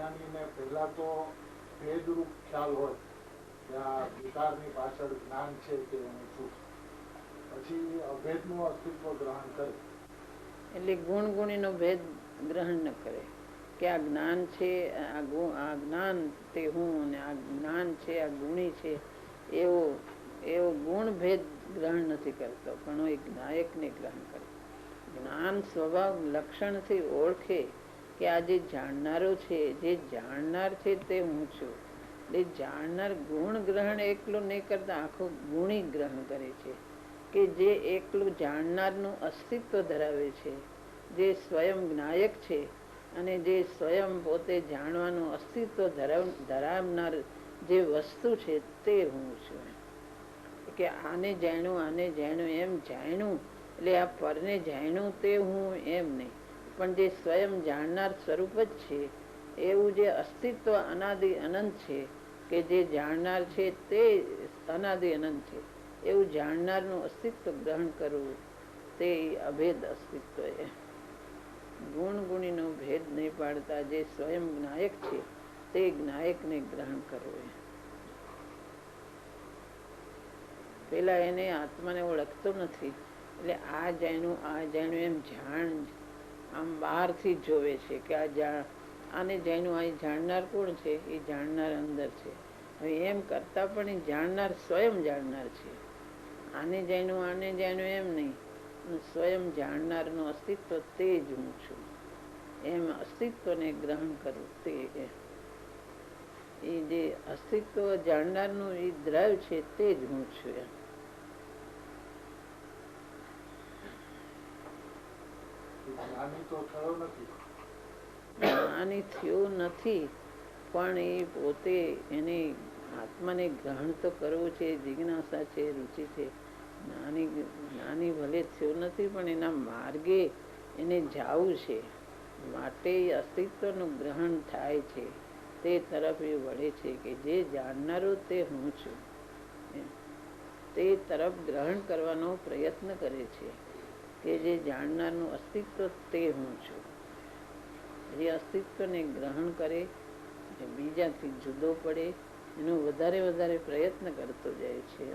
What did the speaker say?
અજ્ઞાનીને પહેલા તો ભેદરૂપ ખ્યાલ હોય કે આ વિકારની પાછળ જ્ઞાન છે કે હું છું, પછી અભેદનું અસ્તિત્વ ગ્રહણ કરે. એટલે ગુણ ગુણીનો ભેદ ગ્રહણ ન કરે કે આ જ્ઞાન છે, આ જ્ઞાન તે હું, અને આ જ્ઞાન છે, આ ગુણી છે, એવો એવો ગુણ ભેદ ગ્રહણ નથી કરતો, પણ એક નાયકને ગ્રહણ કરે. જ્ઞાન સ્વભાવ લક્ષણથી ઓળખે કે આ જે જાણનારો છે, જે જાણનાર છે તે હું છું. એટલે જાણનાર ગુણ ગ્રહણ એકલો નહીં કરતા આખો ગુણી ગ્રહણ કરે છે, કે જે એકલું જાણનારનું અસ્તિત્વ ધરાવે છે, જે સ્વયં જ્ઞાયક છે, અને જે સ્વયં પોતે જાણવાનું અસ્તિત્વ ધરાવનાર જે વસ્તુ છે તે હું છું. કે આને જાણ્યું એમ જાણ્યું, એટલે આ પરને જાણ્યું તે હું એમ નહીં, પણ જે સ્વયં જાણનાર સ્વરૂપ જ છે, એવું જે અસ્તિત્વ અનાદિ અનંત છે, કે જે જાણનાર છે તે અનાદિ અનંત છે, એવું જાણનારનું અસ્તિત્વ ગ્રહણ કરવું તે અભેદ અસ્તિત્વ. ગુણ ગુણીનો ભેદ નહીં પાડતા જે સ્વયં જ્ઞાયક છે તે જ્ઞાયકને ગ્રહણ કરવું. પેલા એને આત્માને ઓળખતો નથી, એટલે આ જાણ્યું એમ જાણ આમ બહારથી જ જોવે છે કે આને જાણ્યું, આ જાણનાર કોણ છે? એ જાણનાર અંદર છે. હવે એમ કરતા પણ એ જાણનાર સ્વયં જાણનાર છે. આને જાણ્યું એમ નહીં, સ્વયં જાણનારનું અસ્તિત્વ તે જ હું છું, એમ અસ્તિત્વને ગ્રહણ કરવું. તે એ જે અસ્તિત્વ જાણનારનું એ દ્રવ્ય છે તે જ હું છું. એમ જ્ઞાની થયો નથી, પણ એ પોતે એને આત્માને ગ્રહણ તો કરવું છે, જિજ્ઞાસા છે, રુચિ છે. જ્ઞાની ભલે થયો નથી, પણ એના માર્ગે એને જાવું છે, માટે અસ્તિત્વનું ગ્રહણ થાય છે, તે તરફ એ વળે છે કે જે જાણનારો તે હું છું, તે તરફ ગ્રહણ કરવાનો પ્રયત્ન કરે છે, કે જે જાણનારનું અસ્તિત્વ તે હું છું. જે અસ્તિત્વને ગ્રહણ કરે, જે બીજાથી જુદો પડે, એનો વધારે પ્રયત્ન કરતો જાય છે.